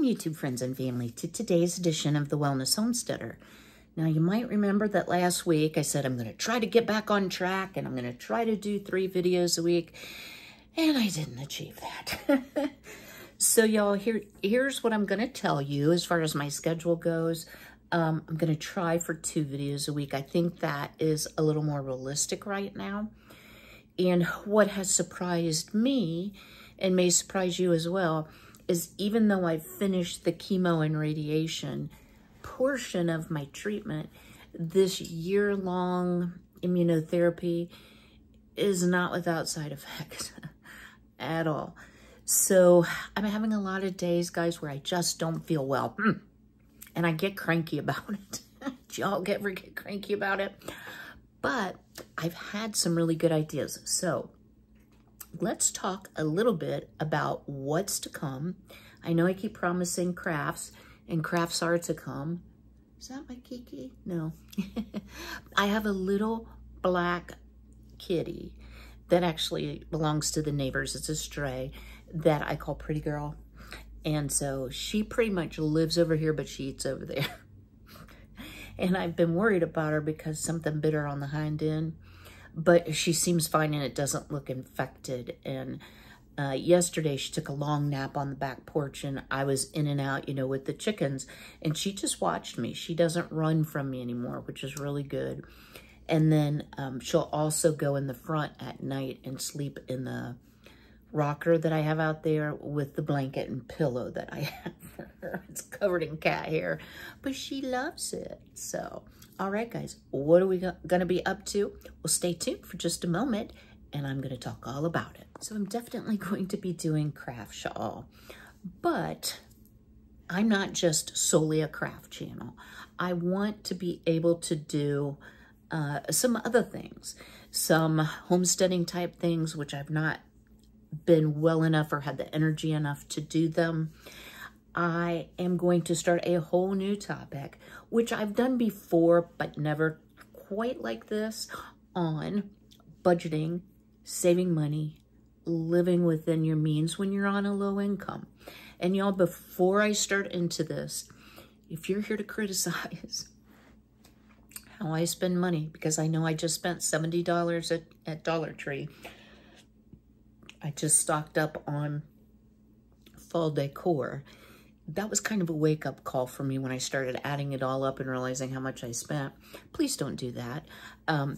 Welcome, YouTube friends and family, to today's edition of the Wellness Homesteader. Now, you might remember that last week I said I'm going to try to get back on track and I'm going to try to do 3 videos a week, and I didn't achieve that. So, y'all, here's what I'm going to tell you as far as my schedule goes. I'm going to try for 2 videos a week. I think that is a little more realistic right now. And what has surprised me, and may surprise you as well, is even though I've finished the chemo and radiation portion of my treatment, this year-long immunotherapy is not without side effects at all. So I'm having a lot of days, guys, where I just don't feel well. And I get cranky about it. Do y'all ever get cranky about it? But I've had some really good ideas. So let's talk a little bit about what's to come. I know I keep promising crafts, and crafts are to come. Is that my Kiki? No. I have a little black kitty that actually belongs to the neighbors. It's a stray that I call Pretty Girl. And so she pretty much lives over here, but she eats over there. And I've been worried about her because something bit her on the hind end. But she seems fine and it doesn't look infected. And yesterday she took a long nap on the back porch and I was in and out, you know, with the chickens. And she just watched me. She doesn't run from me anymore, which is really good. And then she'll also go in the front at night and sleep in the rocker that I have out there with the blanket and pillow that I have for her. It's covered in cat hair, but she loves it. So, all right, guys, what are we going to be up to? Well, stay tuned for just a moment, and I'm going to talk all about it. So I'm definitely going to be doing crafts, y'all, but I'm not just solely a craft channel. I want to be able to do some other things, some homesteading type things, which I've not been well enough or had the energy enough to do them. I am going to start a whole new topic, which I've done before, but never quite like this, on budgeting, saving money, living within your means when you're on a low income. And y'all, before I start into this, if you're here to criticize how I spend money, because I know I just spent $70 at Dollar Tree. I just stocked up on fall decor. That was kind of a wake-up call for me when I started adding it all up and realizing how much I spent. Please don't do that.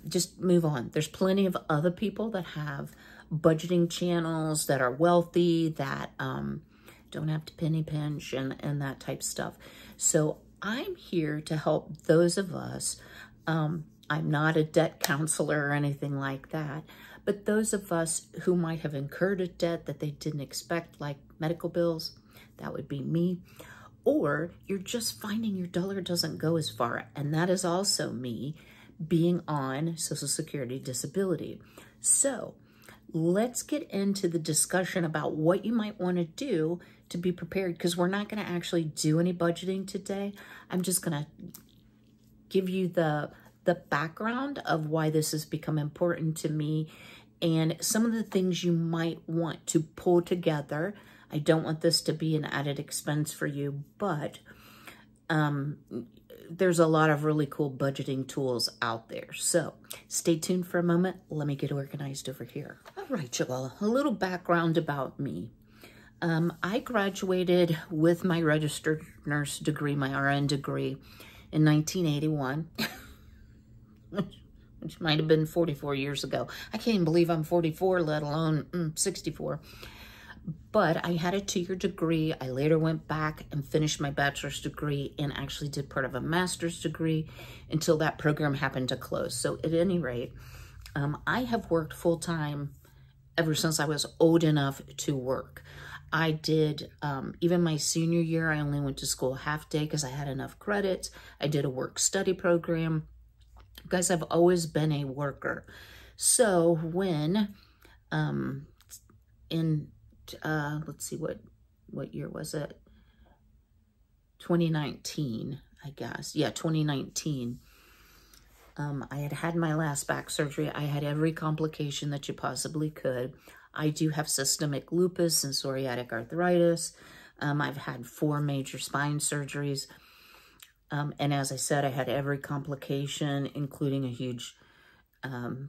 Just move on. There's plenty of other people that have budgeting channels, that are wealthy, that don't have to penny pinch and that type stuff. So I'm here to help those of us. I'm not a debt counselor or anything like that. But those of us who might have incurred a debt that they didn't expect, like medical bills, that would be me. Or you're just finding your dollar doesn't go as far. And that is also me being on Social Security disability. So let's get into the discussion about what you might want to do to be prepared, because we're not going to actually do any budgeting today. I'm just going to give you the background of why this has become important to me and some of the things you might want to pull together. I don't want this to be an added expense for you, but there's a lot of really cool budgeting tools out there. So stay tuned for a moment. Let me get organized over here. All right, y'all, a little background about me. I graduated with my registered nurse degree, my RN degree, in 1981. Which might have been 44 years ago. I can't even believe I'm 44, let alone 64. But I had a 2-year degree. I later went back and finished my bachelor's degree and actually did part of a master's degree until that program happened to close. So at any rate, I have worked full-time ever since I was old enough to work. I did, even my senior year, I only went to school half day because I had enough credits. I did a work-study program. Guys, I've always been a worker. So when, let's see, what year was it? 2019, I guess. Yeah, 2019. I had my last back surgery. I had every complication that you possibly could. I do have systemic lupus and psoriatic arthritis. I've had 4 major spine surgeries. And as I said, I had every complication, including a huge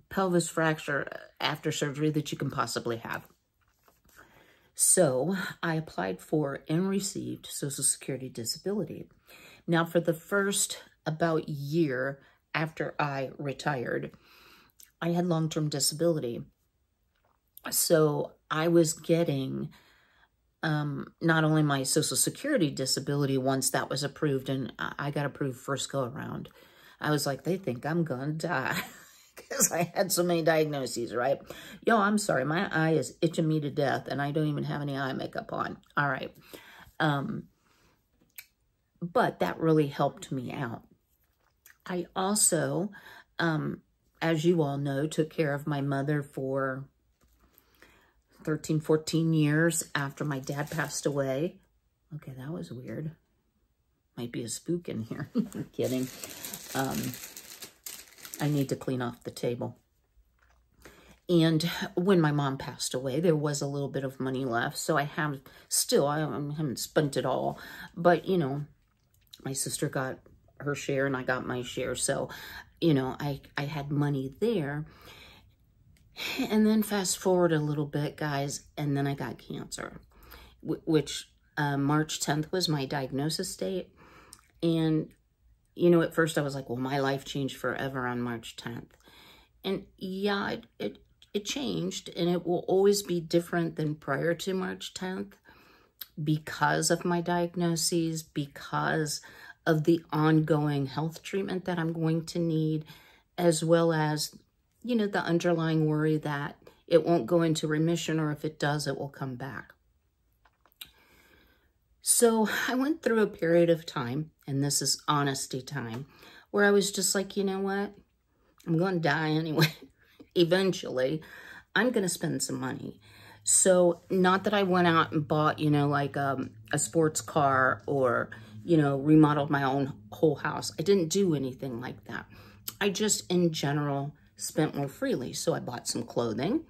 pelvis fracture after surgery that you can possibly have. So I applied for and received Social Security disability. Now, for the first about year after I retired, I had long-term disability. So I was getting not only my Social Security disability once that was approved, and I got approved first go around. I was like, they think I'm gonna die because I had so many diagnoses, right? Yo, I'm sorry, my eye is itching me to death and I don't even have any eye makeup on. All right. But that really helped me out. I also, as you all know, took care of my mother for 13, 14 years after my dad passed away. Okay, that was weird. Might be a spook in here. I'm kidding. I need to clean off the table. And when my mom passed away, there was a little bit of money left. So I have still, I haven't spent it all. But, you know, my sister got her share and I got my share. So, you know, I had money there. And then fast forward a little bit, guys, and then I got cancer, which March 10th was my diagnosis date. And, you know, at first I was like, well, my life changed forever on March 10th. And yeah, it changed, and it will always be different than prior to March 10th because of my diagnoses, because of the ongoing health treatment that I'm going to need, as well as, you know, the underlying worry that it won't go into remission, or if it does, it will come back. So I went through a period of time, and this is honesty time, where I was just like, you know what? I'm going to die anyway. Eventually, I'm going to spend some money. So not that I went out and bought, you know, like a sports car or, you know, remodeled my own whole house. I didn't do anything like that. I just, in general, spent more freely. So I bought some clothing.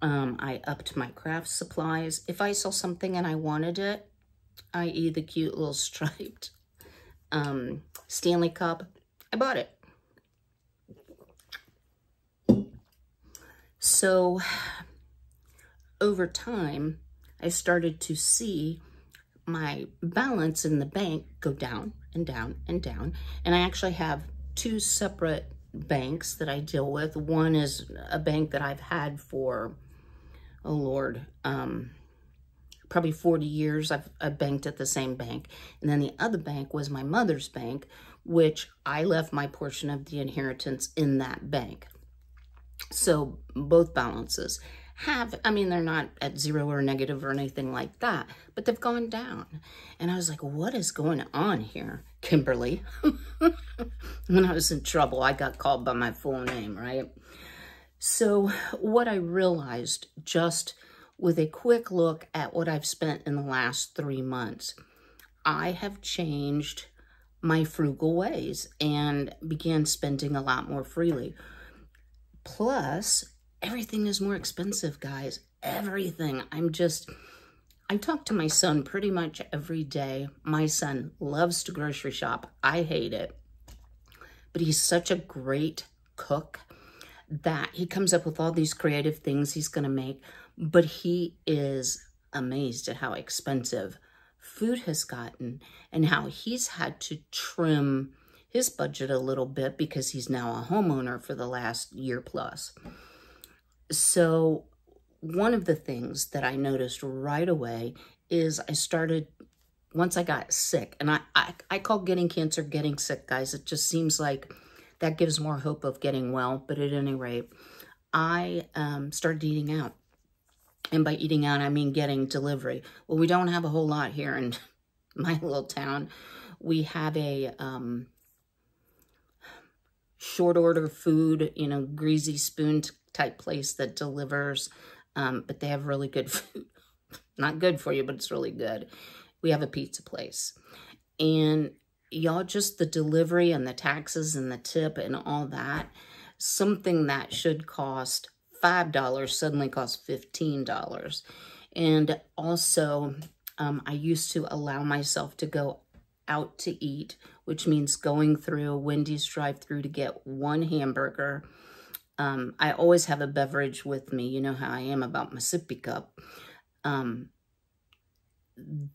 I upped my craft supplies. If I saw something and I wanted it, i.e. the cute little striped Stanley Cup, I bought it. So over time, I started to see my balance in the bank go down and down and down. And I actually have 2 separate banks that I deal with. One is a bank that I've had for, oh Lord, probably 40 years. I've banked at the same bank. And then the other bank was my mother's bank, which I left my portion of the inheritance in that bank. So both balances have, I mean, they're not at 0 or negative or anything like that, but they've gone down. And I was like, what is going on here, Kimberly? When I was in trouble, I got called by my full name, right? So what I realized just with a quick look at what I've spent in the last 3 months, I have changed my frugal ways and began spending a lot more freely. Plus, everything is more expensive, guys. Everything. I talk to my son pretty much every day. My son loves to grocery shop. I hate it. But he's such a great cook that he comes up with all these creative things he's going to make. But he is amazed at how expensive food has gotten and how he's had to trim his budget a little bit because he's now a homeowner for the last year plus. So one of the things that I noticed right away is I started, once I got sick, and I call getting cancer getting sick, guys. It just seems like that gives more hope of getting well. But at any rate, I started eating out. And by eating out, I mean getting delivery. Well, we don't have a whole lot here in my little town. We have a short order food, you know, greasy spoon type place that delivers, but they have really good food. Not good for you, but it's really good. We have a pizza place. And y'all, just the delivery and the taxes and the tip and all that, something that should cost $5 suddenly costs $15. And also, I used to allow myself to go out to eat, which means going through Wendy's drive-thru to get one hamburger. I always have a beverage with me. You know how I am about my sippy cup.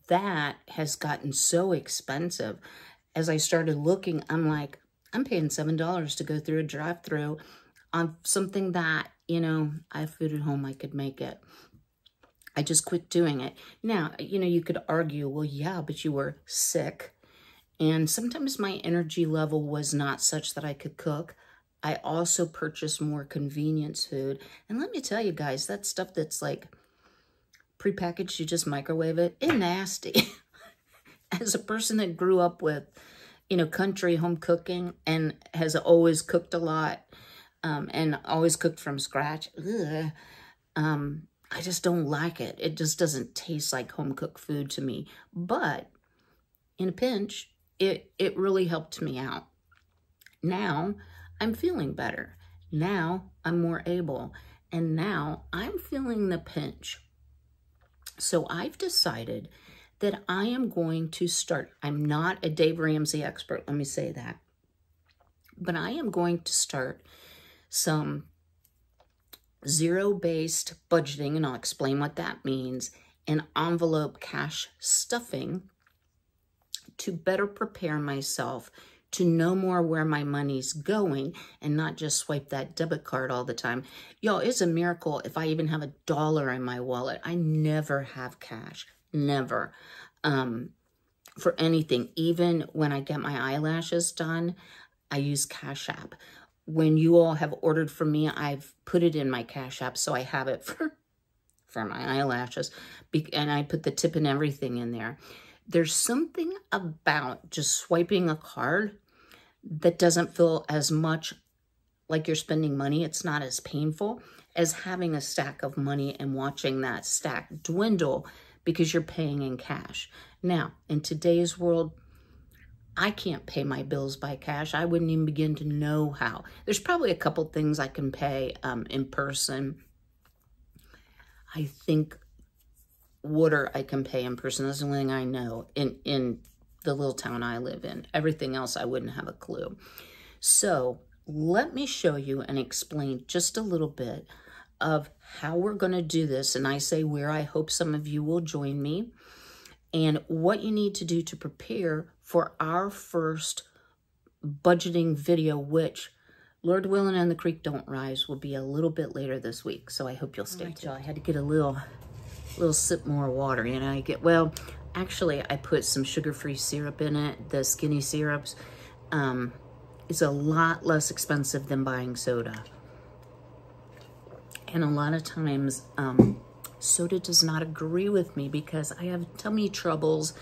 That has gotten so expensive. As I started looking, I'm like, I'm paying $7 to go through a drive-thru on something that, you know, I have food at home, I could make it. I just quit doing it. Now, you know, you could argue, well, yeah, but you were sick. And sometimes my energy level was not such that I could cook. I also purchased more convenience food. And let me tell you guys, that stuff that's like prepackaged, you just microwave it, it's nasty. As a person that grew up with, you know, country home cooking and has always cooked a lot and always cooked from scratch, I just don't like it. It just doesn't taste like home-cooked food to me. But in a pinch, it really helped me out. Now, I'm feeling better. Now, I'm more able. And now, I'm feeling the pinch. So I've decided that I am going to start. I'm not a Dave Ramsey expert, let me say that. But I am going to start some zero-based budgeting, and I'll explain what that means, and envelope cash stuffing to better prepare myself to know more where my money's going and not just swipe that debit card all the time. Y'all, it's a miracle if I even have $1 in my wallet. I never have cash, never, for anything. Even when I get my eyelashes done, I use Cash App. When you all have ordered from me, I've put it in my Cash App, so I have it for my eyelashes, and I put the tip and everything in there. There's something about just swiping a card that doesn't feel as much like you're spending money. It's not as painful as having a stack of money and watching that stack dwindle because you're paying in cash. Now, in today's world, I can't pay my bills by cash. I wouldn't even begin to know how. There's probably a couple things I can pay in person. I think water I can pay in person. That's the only thing I know in the little town I live in. Everything else I wouldn't have a clue. So let me show you and explain just a little bit of how we're going to do this. And I say where I hope some of you will join me, and what you need to do to prepare for our first budgeting video, which, Lord willing and the creek don't rise, will be a little bit later this week. So I hope you'll stay tuned. I had to get a little sip more water, you know. Well, actually, I put some sugar-free syrup in it. The Skinny syrups is a lot less expensive than buying soda. And a lot of times, soda does not agree with me because I have tummy troubles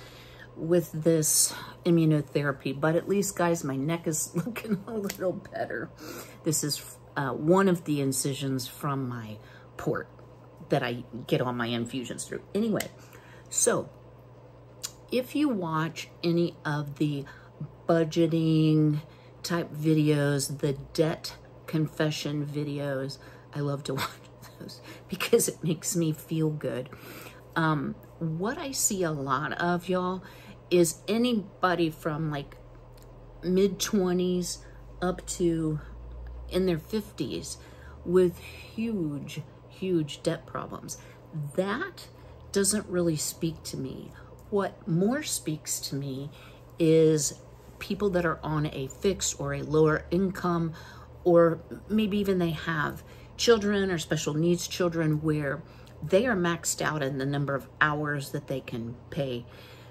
with this immunotherapy. But at least, guys, my neck is looking a little better. This is one of the incisions from my port that I get all my infusions through. Anyway, so if you watch any of the budgeting type videos, the debt confession videos, I love to watch those because it makes me feel good. What I see a lot of, y'all, is anybody from like mid-20s up to in their 50s with huge debt problems. That doesn't really speak to me. What more speaks to me is people that are on a fixed or a lower income, or maybe even they have children or special needs children where they are maxed out in the number of hours that they can pay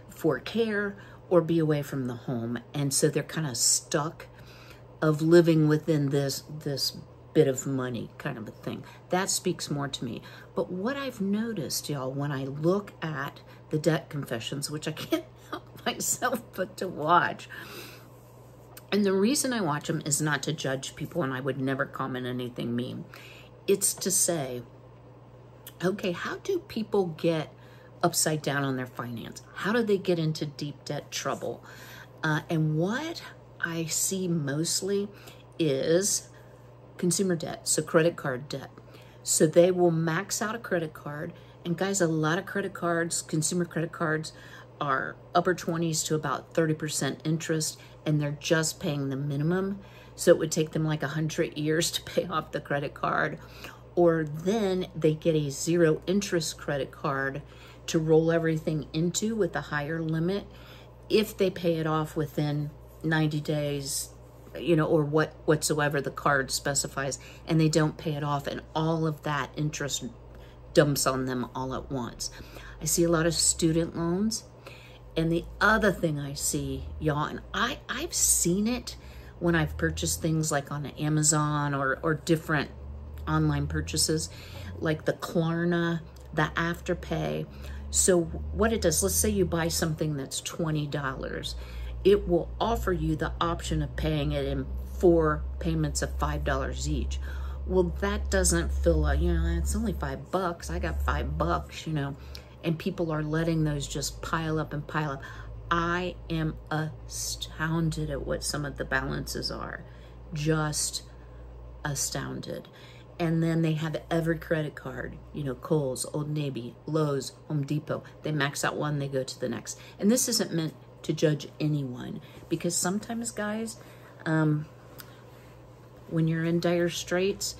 for care or be away from the home. And so they're kind of stuck of living within this bit of money kind of a thing. That speaks more to me. But what I've noticed, y'all, when I look at the debt confessions, which I can't help myself but to watch, and the reason I watch them is not to judge people, and I would never comment anything mean. It's to say, okay, how do people get upside down on their finance? How do they get into deep debt trouble? And what I see mostly is consumer debt, so credit card debt. So they will max out a credit card And guys, a lot of credit cards, consumer credit cards, are upper 20s to about 30% interest, and they're just paying the minimum. So it would take them like 100 years to pay off the credit card. Or then they get a 0 interest credit card to roll everything into with a higher limit if they pay it off within 90 days, you know, or whatsoever the card specifies, and they don't pay it off, and all of that interest dumps on them all at once. I see a lot of student loans. And the other thing I see, y'all, and I've seen it when I've purchased things like on Amazon or different online purchases, like the Klarna, the Afterpay. So what it does, let's say you buy something that's $20. It will offer you the option of paying it in 4 payments of $5 each. Well, that doesn't feel like, you know, it's only $5. I got $5, you know. And people are letting those just pile up and pile up. I am astounded at what some of the balances are. Just astounded. And then they have every credit card, you know, Kohl's, Old Navy, Lowe's, Home Depot. They max out one, they go to the next. And this isn't meant to judge anyone, because sometimes, guys, when you're in dire straits,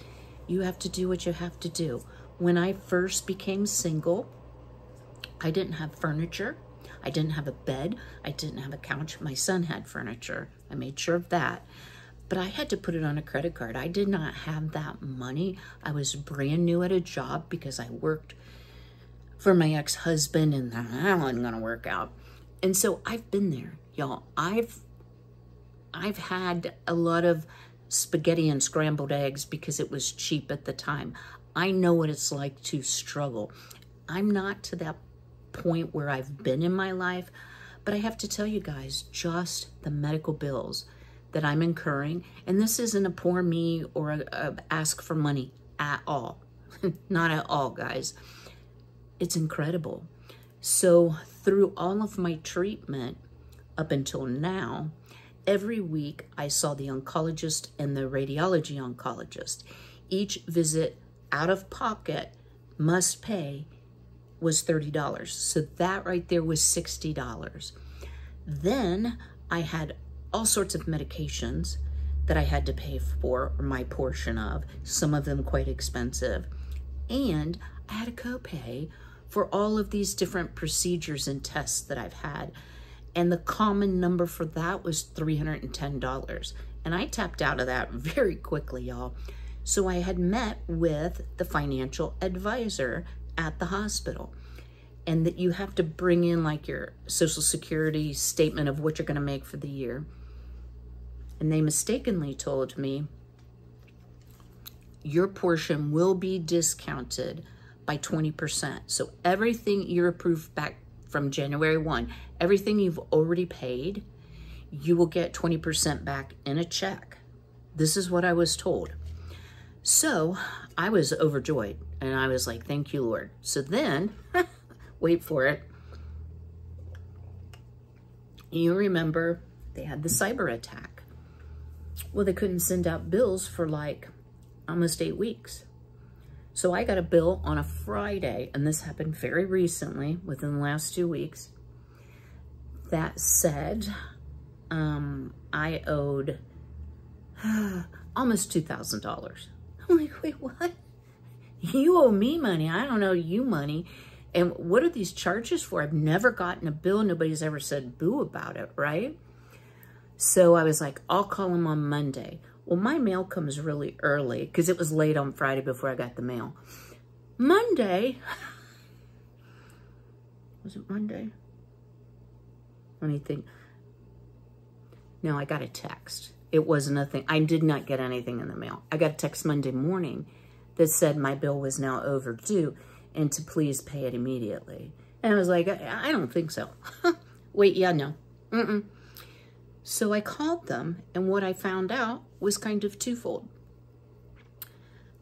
you have to do what you have to do. When I first became single, I didn't have furniture. I didn't have a bed. I didn't have a couch. My son had furniture. I made sure of that. But I had to put it on a credit card. I did not have that money. I was brand new at a job because I worked for my ex-husband, and that wasn't gonna work out. And so I've been there, y'all. I've had a lot of spaghetti and scrambled eggs because it was cheap at the time. I know what it's like to struggle. I'm not to that point where I've been in my life, but I have to tell you guys, just the medical bills that I'm incurring, and this isn't a poor me or a ask for money at all. Not at all, guys. It's incredible. So through all of my treatment up until now, every week I saw the oncologist and the radiology oncologist. Each visit out of pocket must pay was $30. So that right there was $60. Then I had all sorts of medications that I had to pay for, or my portion of, some of them quite expensive. And I had a copay for all of these different procedures and tests that I've had. And the common number for that was $310. And I tapped out of that very quickly, y'all. So I had met with the financial advisor at the hospital, and that you have to bring in like your Social Security statement of what you're going to make for the year. And they mistakenly told me, your portion will be discounted by 20%. So everything you're approved back from January 1, everything you've already paid, you will get 20% back in a check. This is what I was told. So I was overjoyed, and I was like, thank you, Lord. So then, wait for it. You remember they had the cyber attack. Well, they couldn't send out bills for like almost 8 weeks. So I got a bill on a Friday, and this happened very recently, within the last 2 weeks, that said I owed almost $2,000. I'm like, wait, what? You owe me money. I don't owe you money. And what are these charges for? I've never gotten a bill. Nobody's ever said boo about it, right? So I was like, I'll call them on Monday. Well, my mail comes really early because it was late on Friday before I got the mail. Monday, was it Monday? Let me think. No, I got a text. It was nothing. I did not get anything in the mail. I got a text Monday morning that said my bill was now overdue and to please pay it immediately. And I was like, I don't think so. Wait, yeah, no. So I called them, and what I found out was kind of twofold.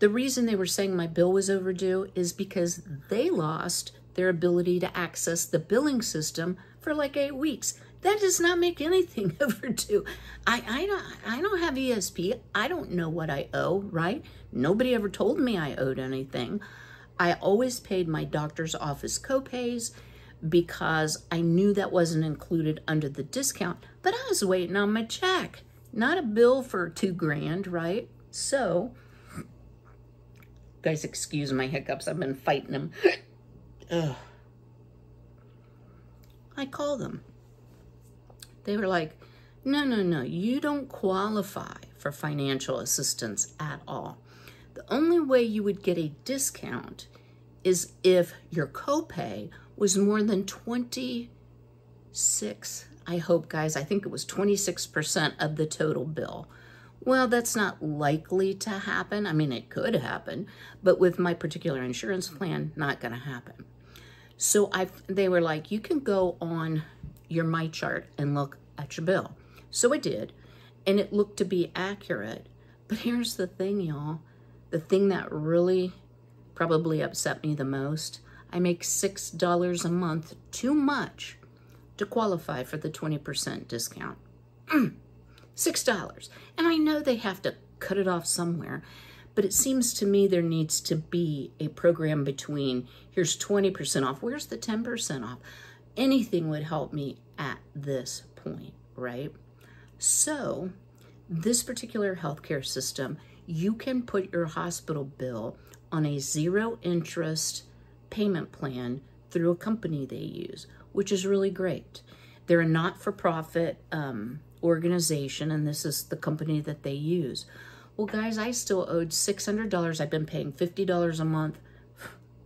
The reason they were saying my bill was overdue is because they lost their ability to access the billing system for like 8 weeks. That does not make anything overdue. I don't have ESP. I don't know what I owe, right? Nobody ever told me I owed anything. I always paid my doctor's office copays because I knew that wasn't included under the discount, but I was waiting on my check, not a bill for $2,000, right? So, guys, excuse my hiccups. I've been fighting them. Ugh. I called them. They were like, no, you don't qualify for financial assistance at all. The only way you would get a discount is if your copay was more than 26, I hope, guys, I think it was 26% of the total bill. Well, that's not likely to happen. I mean, it could happen, but with my particular insurance plan, not going to happen. So they were like, you can go on your MyChart and look at your bill. So I did, and it looked to be accurate. But here's the thing, y'all. The thing that really probably upset me the most, I make $6 a month too much to qualify for the 20% discount. $6. And I know they have to cut it off somewhere, but it seems to me there needs to be a program between, here's 20% off, where's the 10% off? Anything would help me at this point, right? So this particular healthcare system, you can put your hospital bill on a zero interest payment plan through a company they use, which is really great. They're a not-for-profit organization, and this is the company that they use. Well, guys, I still owed $600. I've been paying $50 a month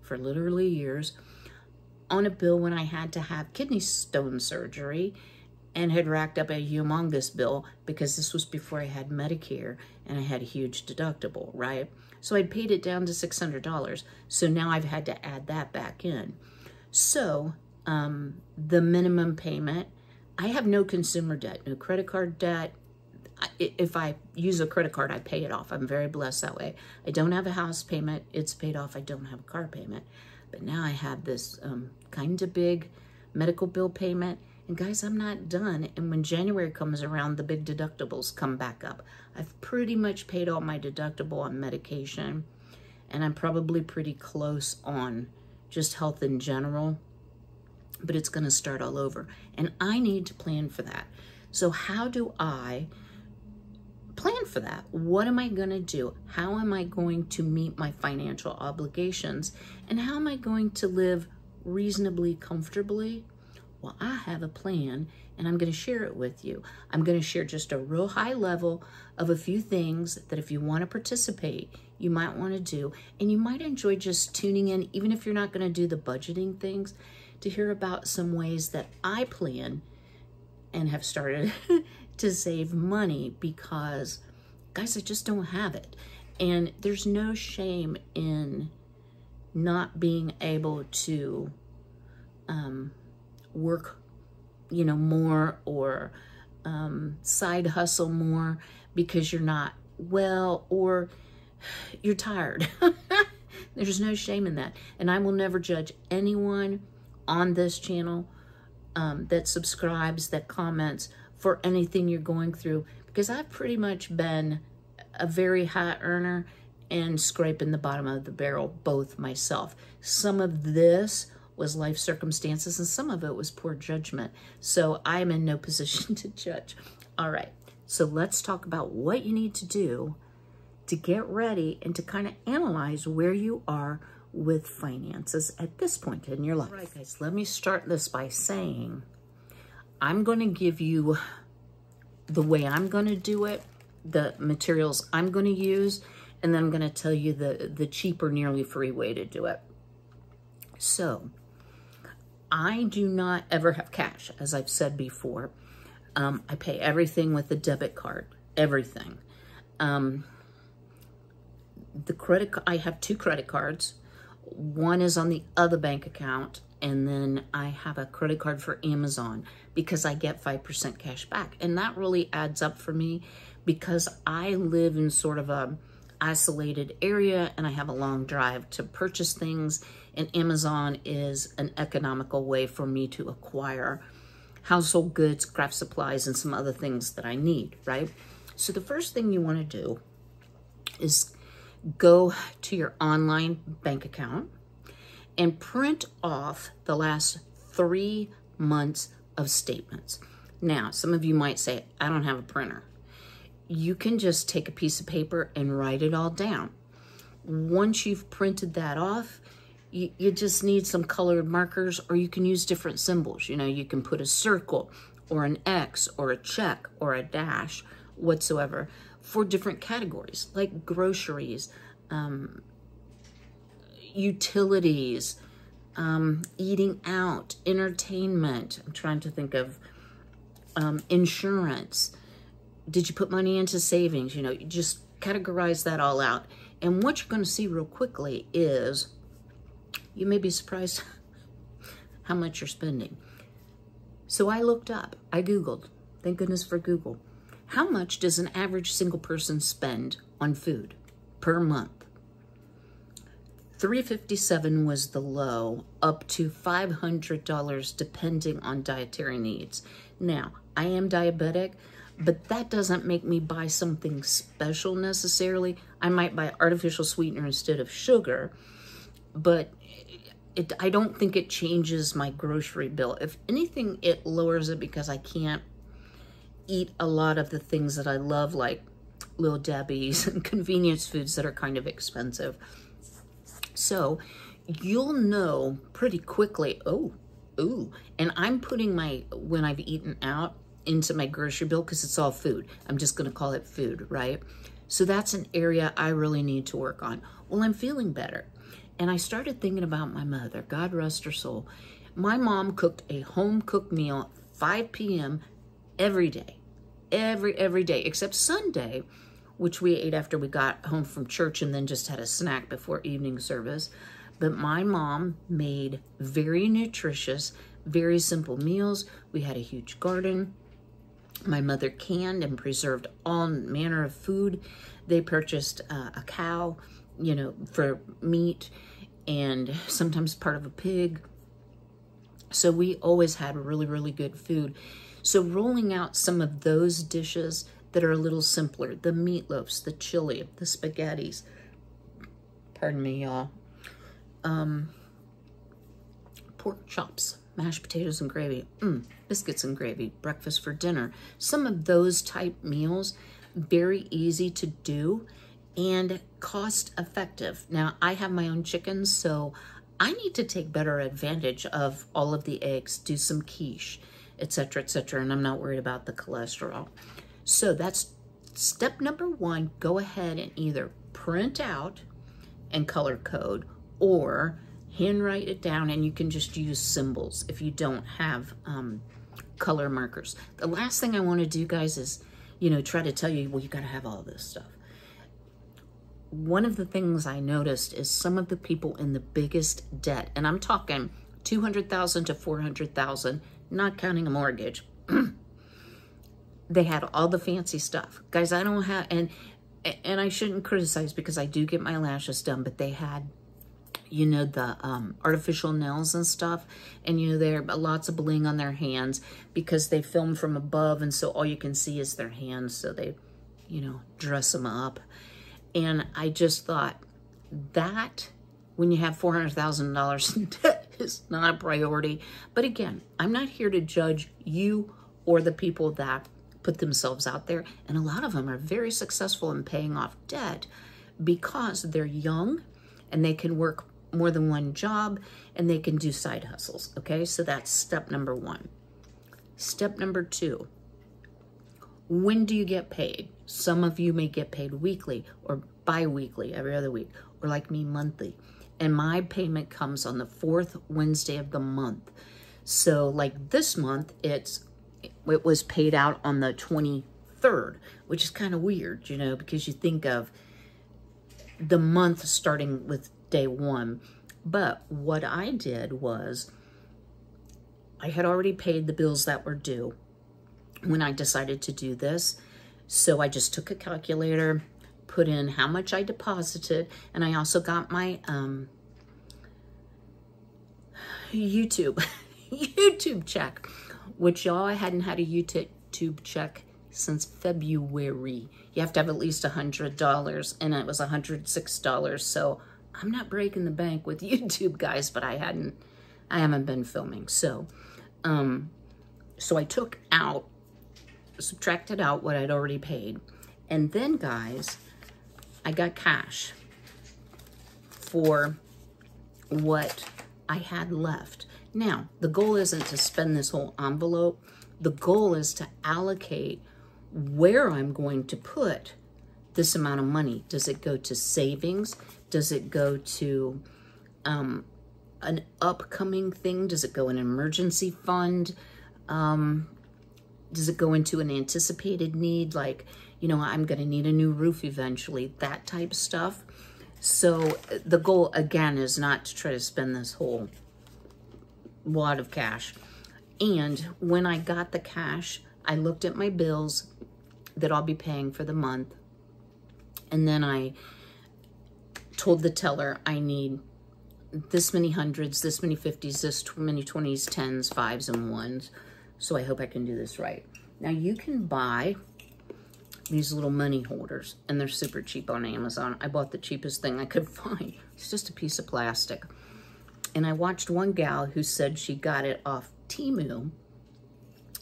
for literally years on a bill when I had to have kidney stone surgery and had racked up a humongous bill because this was before I had Medicare and I had a huge deductible, right? So I'd paid it down to $600. So now I've had to add that back in. So the minimum payment, I have no consumer debt, no credit card debt. If I use a credit card, I pay it off. I'm very blessed that way. I don't have a house payment. It's paid off. I don't have a car payment. But now I have this kind of big medical bill payment. And guys, I'm not done. And when January comes around, the big deductibles come back up. I've pretty much paid all my deductible on medication. And I'm probably pretty close on just health in general. But it's going to start all over. And I need to plan for that. So how do I plan for that? What am I going to do? How am I going to meet my financial obligations? And how am I going to live reasonably comfortably? Well, I have a plan, and I'm going to share it with you. I'm going to share just a real high level of a few things that if you want to participate, you might want to do. And you might enjoy just tuning in, even if you're not going to do the budgeting things, to hear about some ways that I plan and have started to save money because, guys, I just don't have it. And there's no shame in not being able to work, more or side hustle more because you're not well or you're tired. There's no shame in that. And I will never judge anyone on this channel that subscribes, that comments for anything you're going through, because I've pretty much been a very high earner and scraping the bottom of the barrel both myself. Some of this was life circumstances and some of it was poor judgment. So I'm in no position to judge. All right, so let's talk about what you need to do to get ready and to kind of analyze where you are with finances at this point in your life. All right, guys, let me start this by saying I'm going to give you the way I'm going to do it, the materials I'm going to use, and then I'm going to tell you the cheap or nearly free way to do it. So I do not ever have cash, as I've said before. I pay everything with a debit card, everything. I have 2 credit cards. One is on the other bank account, and then I have a credit card for Amazon because I get 5% cash back. And that really adds up for me because I live in sort of a isolated area and I have a long drive to purchase things, and Amazon is an economical way for me to acquire household goods, craft supplies, and some other things that I need, right? So the first thing you want to do is go to your online bank account and print off the last 3 months of statements. Now, some of you might say, I don't have a printer. You can just take a piece of paper and write it all down. Once you've printed that off, you just need some colored markers, or you can use different symbols. You know, you can put a circle or an X or a check or a dash, whatsoever, for different categories like groceries, utilities, eating out, entertainment. I'm trying to think of insurance. Did you put money into savings? You know, you just categorize that all out. And what you're going to see real quickly is, you may be surprised how much you're spending. So I looked up, I Googled, thank goodness for Google. How much does an average single person spend on food per month? $357 was the low, up to $500 depending on dietary needs. Now, I am diabetic, but that doesn't make me buy something special necessarily. I might buy artificial sweetener instead of sugar, but I don't think it changes my grocery bill. If anything, it lowers it because I can't eat a lot of the things that I love, like Little Debbie's and convenience foods that are kind of expensive. So you'll know pretty quickly, and I'm putting when I've eaten out into my grocery bill because it's all food. I'm just going to call it food, right? So that's an area I really need to work on. Well, I'm feeling better. And I started thinking about my mother, God rest her soul. My mom cooked a home-cooked meal at 5 p.m. every day, every day, except Sunday, which we ate after we got home from church and then just had a snack before evening service. But my mom made very nutritious, very simple meals. We had a huge garden. My mother canned and preserved all manner of food. They purchased a cow, you know, for meat, and sometimes part of a pig. So we always had really, really good food. So rolling out some of those dishes that are a little simpler, the meatloafs, the chili, the spaghettis, pardon me, y'all, pork chops, mashed potatoes and gravy, biscuits and gravy, breakfast for dinner. Some of those type meals, very easy to do and cost effective. Now, I have my own chickens, so I need to take better advantage of all of the eggs, do some quiche, etc., and I'm not worried about the cholesterol. So that's step number 1. Go ahead and either print out and color code or handwrite it down, and you can just use symbols if you don't have color markers. The last thing I want to do, guys, is, you know, try to tell you, well, you got to have all this stuff. One of the things I noticed is some of the people in the biggest debt, and I'm talking $200,000 to $400,000, not counting a mortgage. They had all the fancy stuff. Guys, I don't have, and I shouldn't criticize because I do get my lashes done, but they had, you know, the artificial nails and stuff, and, you know, there are lots of bling on their hands because they film from above, and so all you can see is their hands, so they, you know, dress them up. And I just thought that when you have $400,000 in debt is not a priority. But again, I'm not here to judge you or the people that put themselves out there. And a lot of them are very successful in paying off debt because they're young and they can work more than one job and they can do side hustles. Okay, so that's step number 1. Step number 2. When do you get paid? Some of you may get paid weekly or bi-weekly, every other week, or like me, monthly. And my payment comes on the 4th Wednesday of the month. So like this month, it was paid out on the 23rd, which is kind of weird, you know, because you think of the month starting with day 1. But what I did was I had already paid the bills that were due when I decided to do this. So I just took a calculator, put in how much I deposited, and I also got my YouTube check, which y'all, I hadn't had a YouTube check since February. You have to have at least $100, and it was $106. So I'm not breaking the bank with YouTube, guys, but I haven't been filming. So, so I took out, subtracted out what I'd already paid. And then, guys, I got cash for what I had left. Now, the goal isn't to spend this whole envelope. The goal is to allocate where I'm going to put this amount of money. Does it go to savings? Does it go to an upcoming thing? Does it go in an emergency fund? Does it go into an anticipated need? Like, you know, I'm going to need a new roof eventually, that type of stuff. So the goal, again, is not to try to spend this whole wad of cash. And when I got the cash, I looked at my bills that I'll be paying for the month. And then I told the teller I need this many hundreds, this many 50s, this many 20s, 10s, 5s, and 1s. So I hope I can do this right. Now you can buy these little money holders, and they're super cheap on Amazon. I bought the cheapest thing I could find. It's just a piece of plastic. And I watched one gal who said she got it off Temu,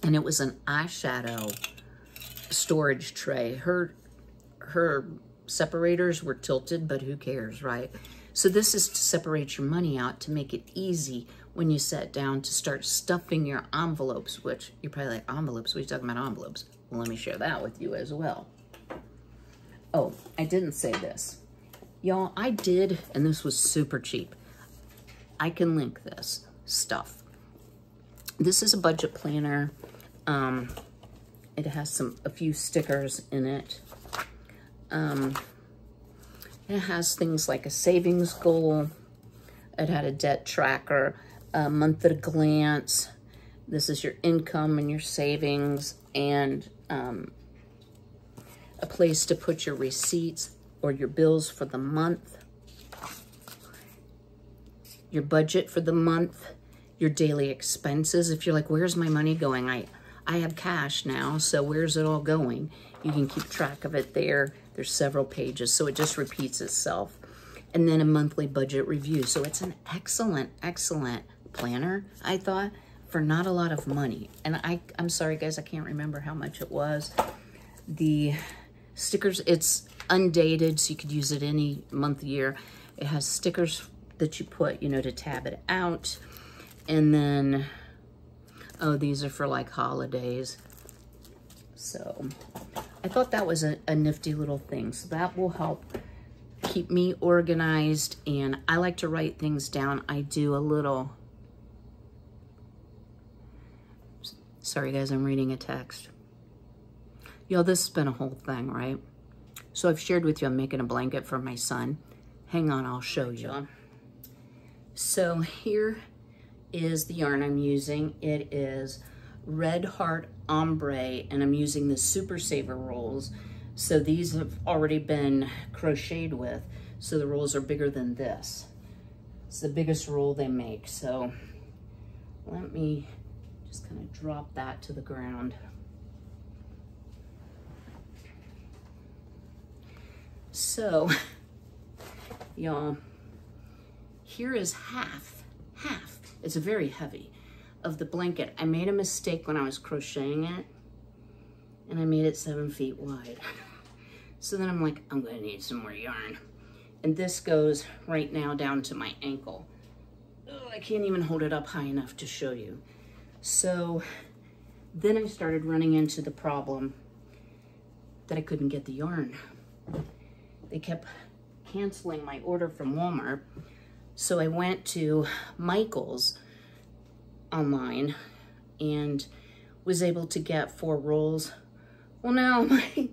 and it was an eyeshadow storage tray. Her separators were tilted, but who cares, right? So this is to separate your money out to make it easy when you sit down to start stuffing your envelopes, which you're probably like, envelopes? What are you talking about, envelopes? Well, let me share that with you as well. Oh, I didn't say this. Y'all, I did, and this was super cheap. I can link this stuff. This is a budget planner. It has a few stickers in it. It has things like a savings goal. It had a debt tracker, a month at a glance. This is your income and your savings, and a place to put your receipts or your bills for the month, your budget for the month, your daily expenses. If you're like, where's my money going? I have cash now, so where's it all going? You can keep track of it there. There's several pages, so it just repeats itself. And then a monthly budget review. So it's an excellent, excellent planner, I thought, for not a lot of money. And I'm sorry, guys, I can't remember how much it was. The stickers, it's undated, so you could use it any month, year. It has stickers that you put, you know, to tab it out. And then, oh, these are for like holidays. So I thought that was a nifty little thing. So that will help keep me organized. And I like to write things down. I do a little, sorry guys, I'm reading a text. Yo, this has been a whole thing, right? So I've shared with you, I'm making a blanket for my son. Hang on, I'll show you. So here is the yarn I'm using. It is Red Heart Ombre, and I'm using the Super Saver rolls. So these have already been crocheted with, so the rolls are bigger than this. It's the biggest roll they make. So let me just kind of drop that to the ground. So, y'all, here is half, it's very heavy, of the blanket. I made a mistake when I was crocheting it, and I made it 7 feet wide. So then I'm like, I'm gonna need some more yarn. And this goes right now down to my ankle. Oh, I can't even hold it up high enough to show you. So then I started running into the problem that I couldn't get the yarn. They kept canceling my order from Walmart. So I went to Michael's online and was able to get 4 rolls. Well, now my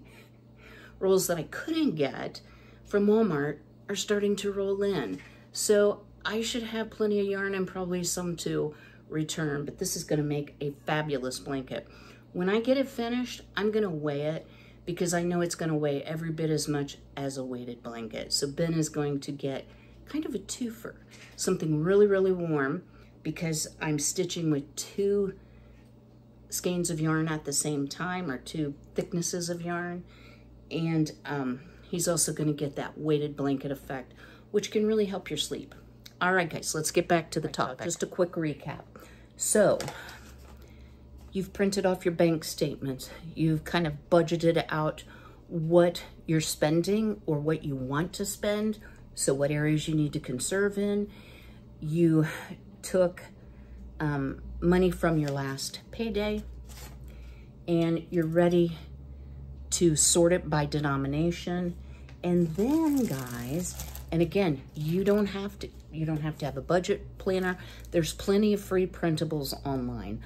rolls that I couldn't get from Walmart are starting to roll in. So I should have plenty of yarn and probably some to return, but this is gonna make a fabulous blanket. When I get it finished, I'm gonna weigh it because I know it's gonna weigh every bit as much as a weighted blanket. So Ben is going to get kind of a twofer, something really, really warm, because I'm stitching with 2 skeins of yarn at the same time, or 2 thicknesses of yarn. And he's also going to get that weighted blanket effect, which can really help your sleep. All right, guys, let's get back to the topic. Just a quick recap. So you've printed off your bank statements. You've kind of budgeted out what you're spending or what you want to spend. So what areas you need to conserve in. You took money from your last payday, and you're ready to sort it by denomination. And then, guys, and again, you don't have to have a budget planner. There's plenty of free printables online.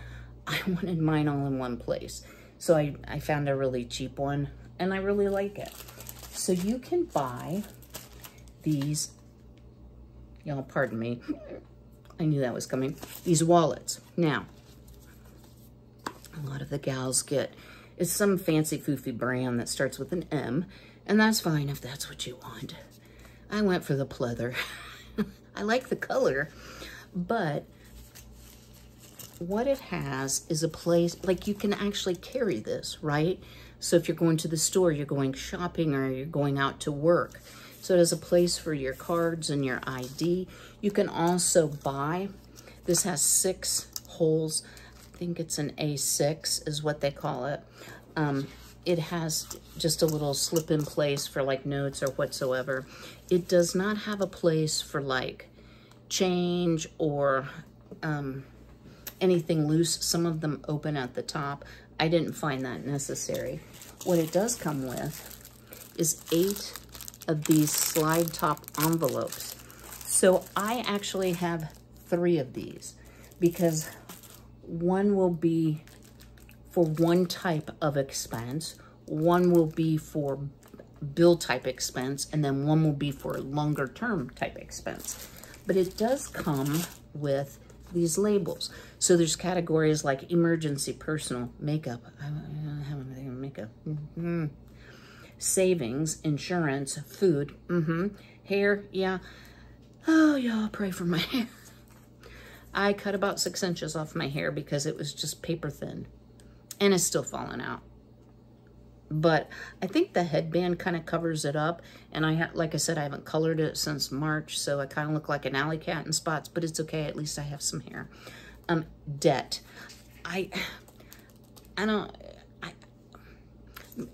I wanted mine all in one place, so I found a really cheap one, and I really like it. So you can buy these, y'all pardon me, I knew that was coming, these wallets. Now, a lot of the gals get, it's some fancy foofy brand that starts with an M, and that's fine if that's what you want. I went for the pleather. I like the color, but what it has is a place, like you can actually carry this, right? So if you're going to the store, you're going shopping, or you're going out to work. So it has a place for your cards and your ID. You can also buy, this has 6 holes. I think it's an A6 is what they call it. It has just a little slip in place for like notes or whatsoever. It does not have a place for like change or anything loose. Some of them open at the top. I didn't find that necessary. What it does come with is 8 of these slide top envelopes. So I actually have 3 of these, because one will be for one type of expense, one will be for bill type expense, and then one will be for longer term type expense. But it does come with these labels. So there's categories like emergency, personal, makeup. I don't have anything in makeup. Savings, insurance, food, hair, yeah. Oh, y'all pray for my hair. I cut about 6 inches off my hair because it was just paper thin, and it's still falling out. But I think the headband kind of covers it up, and like I said, I haven't colored it since March, so I kind of look like an alley cat in spots, but it's okay. At least I have some hair. Debt.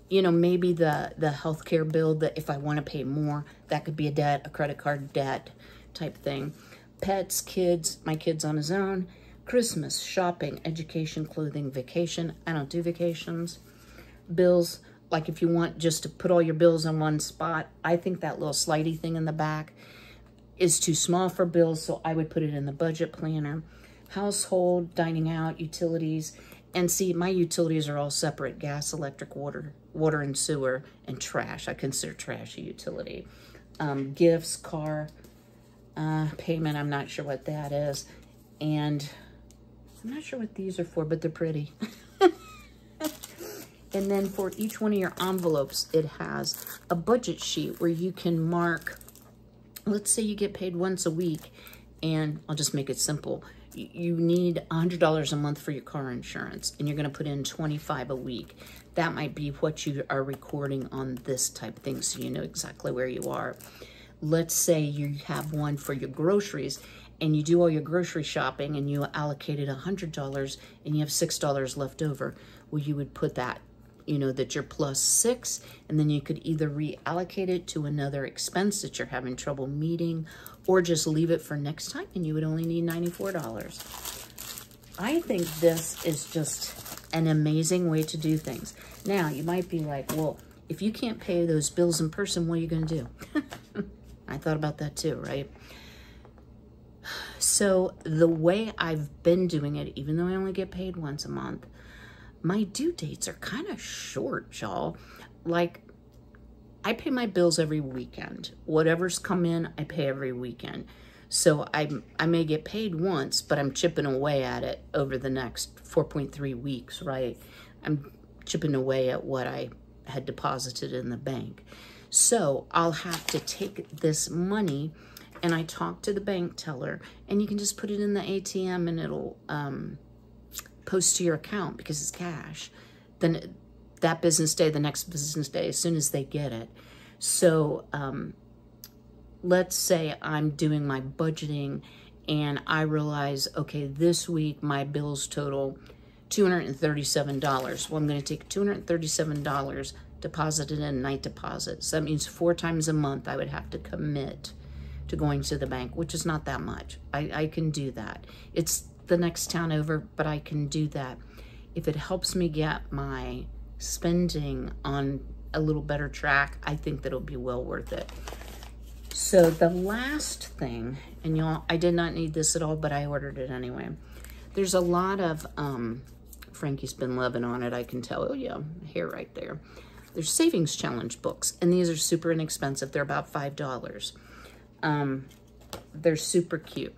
You know, maybe the healthcare bill, that if I want to pay more, that could be a debt, a credit card debt type thing. Pets, kids, my kid's on his own. Christmas, shopping, education, clothing, vacation. I don't do vacations. Bills, like if you want just to put all your bills in one spot, I think that little slidey thing in the back is too small for bills, so I would put it in the budget planner. Household, dining out, utilities. And see, my utilities are all separate: gas, electric, water and sewer, and trash. I consider trash a utility. Gifts, car, payment, I'm not sure what that is. And I'm not sure what these are for, but they're pretty. And then for each one of your envelopes, it has a budget sheet where you can mark, let's say you get paid once a week, and I'll just make it simple. You need $100 a month for your car insurance, and you're going to put in $25 a week. That might be what you are recording on this type thing, so you know exactly where you are. Let's say you have one for your groceries, and you do all your grocery shopping, and you allocated $100, and you have $6 left over. Well, you would put that, you know, that you're plus 6, and then you could either reallocate it to another expense that you're having trouble meeting, or just leave it for next time, and you would only need $94. I think this is just an amazing way to do things. Now, you might be like, well, if you can't pay those bills in person, what are you going to do? I thought about that too, right? So the way I've been doing it, even though I only get paid once a month, my due dates are kind of short, y'all. Like, I pay my bills every weekend. Whatever's come in, I pay every weekend. So I may get paid once, but I'm chipping away at it over the next 4.3 weeks, right? I'm chipping away at what I had deposited in the bank. So I'll have to take this money, and I talk to the bank teller, and you can just put it in the ATM, and it'll post to your account because it's cash. Then that business day, the next business day, as soon as they get it. So let's say I'm doing my budgeting and I realize, okay, this week my bills total $237. Well, I'm going to take $237, deposit it in night deposit. So that means 4 times a month I would have to commit to going to the bank, which is not that much. I can do that. It's the next town over, but I can do that. If it helps me get my spending on a little better track, I think that'll be well worth it. So the last thing, and y'all, I did not need this at all, but I ordered it anyway. There's a lot of, Frankie's been loving on it, I can tell. Oh yeah, hair right there. There's savings challenge books, and these are super inexpensive. They're about $5. They're super cute.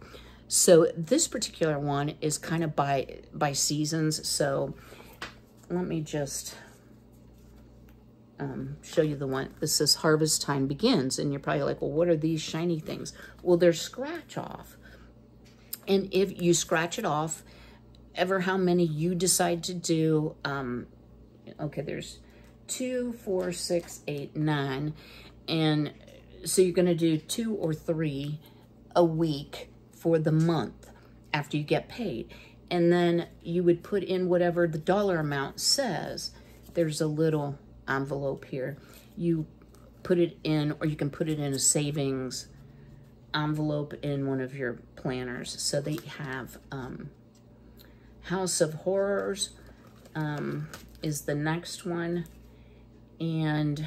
So this particular one is kind of by seasons. So let me just show you the one. This says Harvest Time Begins, and you're probably like, well, what are these shiny things? Well, they're scratch off. And if you scratch it off, ever how many you decide to do, okay, there's 2, 4, 6, 8, 9, and so you're going to do 2 or 3 a week for the month after you get paid. And then you would put in whatever the dollar amount says. There's a little envelope here. You put it in, or you can put it in a savings envelope in one of your planners. So they have House of Horrors is the next one. And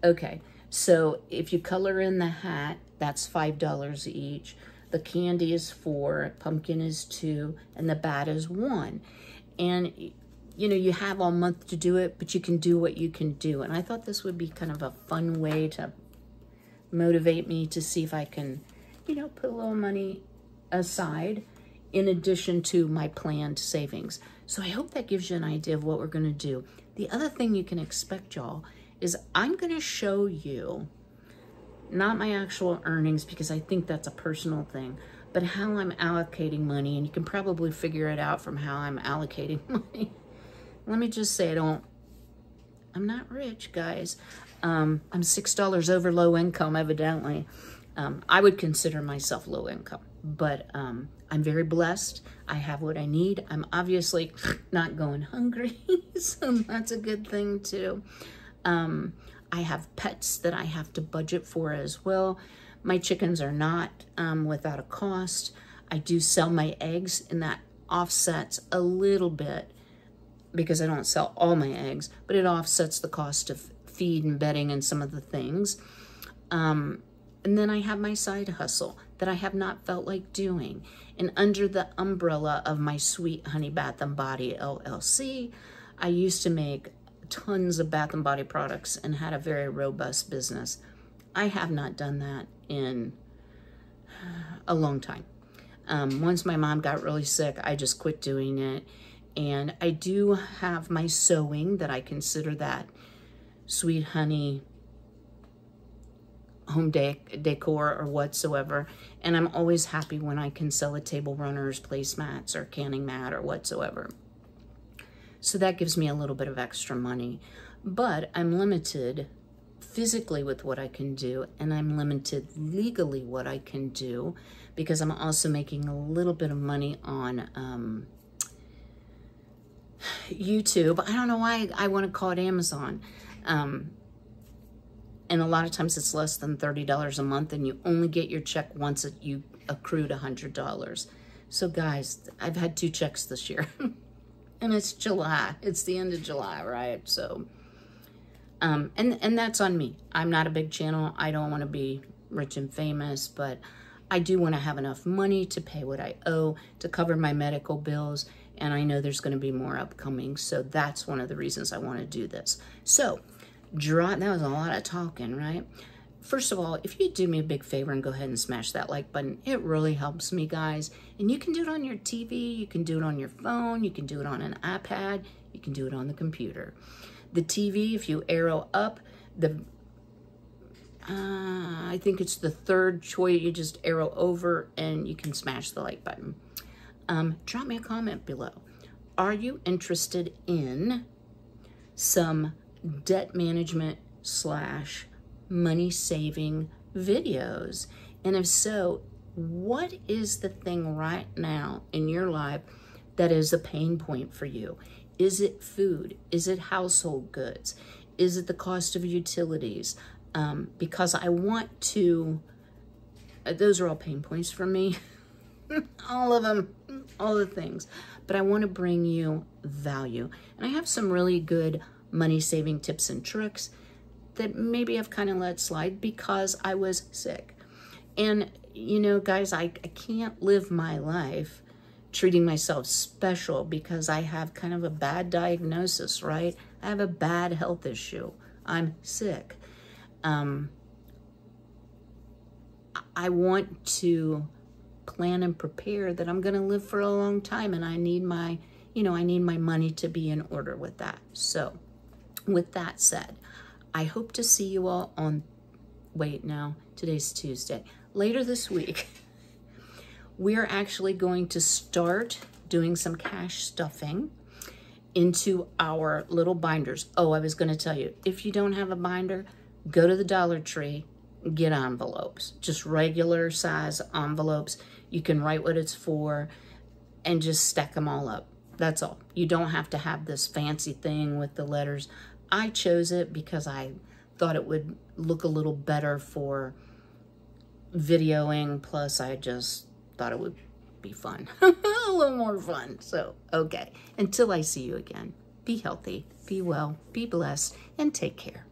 okay, so if you color in the hat, that's $5 each. The candy is $4, pumpkin is $2, and the bat is $1. And you know, you have all month to do it, but you can do what you can do. And I thought this would be kind of a fun way to motivate me to see if I can, you know, put a little money aside in addition to my planned savings. So I hope that gives you an idea of what we're going to do. The other thing you can expect, y'all, is I'm going to show you, not my actual earnings, because I think that's a personal thing, but how I'm allocating money. And you can probably figure it out from how I'm allocating money. Let me just say, I'm not rich, guys. I'm $6 over low income, evidently. I would consider myself low income, but I'm very blessed. I have what I need. I'm obviously not going hungry, so that's a good thing too. I have pets that I have to budget for as well. My chickens are not without a cost. I do sell my eggs, and that offsets a little bit because I don't sell all my eggs, but it offsets the cost of feed and bedding and some of the things. And then I have my side hustle that I have not felt like doing. And under the umbrella of my Sweet Honey Bath & Body LLC, I used to make tons of bath and body products and had a very robust business. I have not done that in a long time. Once my mom got really sick, I just quit doing it. And I do have my sewing that I consider that Sweet Honey home decor or whatsoever. And I'm always happy when I can sell a table runners, placemats, or canning mat or whatsoever. So that gives me a little bit of extra money. But I'm limited physically with what I can do, and I'm limited legally what I can do, because I'm also making a little bit of money on YouTube. I don't know why I want to call it Amazon. And a lot of times it's less than $30 a month, and you only get your check once you accrued $100. So guys, I've had 2 checks this year. And it's July. It's the end of July, right? So, and that's on me. I'm not a big channel. I don't want to be rich and famous, but I do want to have enough money to pay what I owe, to cover my medical bills, and I know there's going to be more upcoming. So that's one of the reasons I want to do this. So, that was a lot of talking, right? First of all, if you do me a big favor and go ahead and smash that like button, it really helps me, guys. And you can do it on your TV, you can do it on your phone, you can do it on an iPad, you can do it on the computer. The TV, if you arrow up, I think it's the 3rd choice, you just arrow over and you can smash the like button. drop me a comment below. Are you interested in some debt management / money saving videos? And if so, what is the thing right now in your life that is a pain point for you? Is it food? Is it household goods? Is it the cost of utilities? Because I want to, those are all pain points for me. All of them, all the things. But I want to bring you value. And I have some really good money saving tips and tricks that maybe I've kind of let slide because I was sick. And, you know, guys, I can't live my life treating myself special because I have kind of a bad diagnosis, right? I have a bad health issue. I'm sick. I want to plan and prepare that I'm going to live for a long time, and I need my, I need my money to be in order with that. So with that said, I hope to see you all on, today's Tuesday. Later this week, we're actually going to start doing some cash stuffing into our little binders. Oh, I was going to tell you, if you don't have a binder, go to the Dollar Tree, get envelopes, just regular size envelopes. You can write what it's for and just stack them all up. That's all. You don't have to have this fancy thing with the letters. I chose it because I thought it would look a little better for videoing. Plus, I just thought it would be fun. A little more fun. So, okay. Until I see you again, be healthy, be well, be blessed, and take care.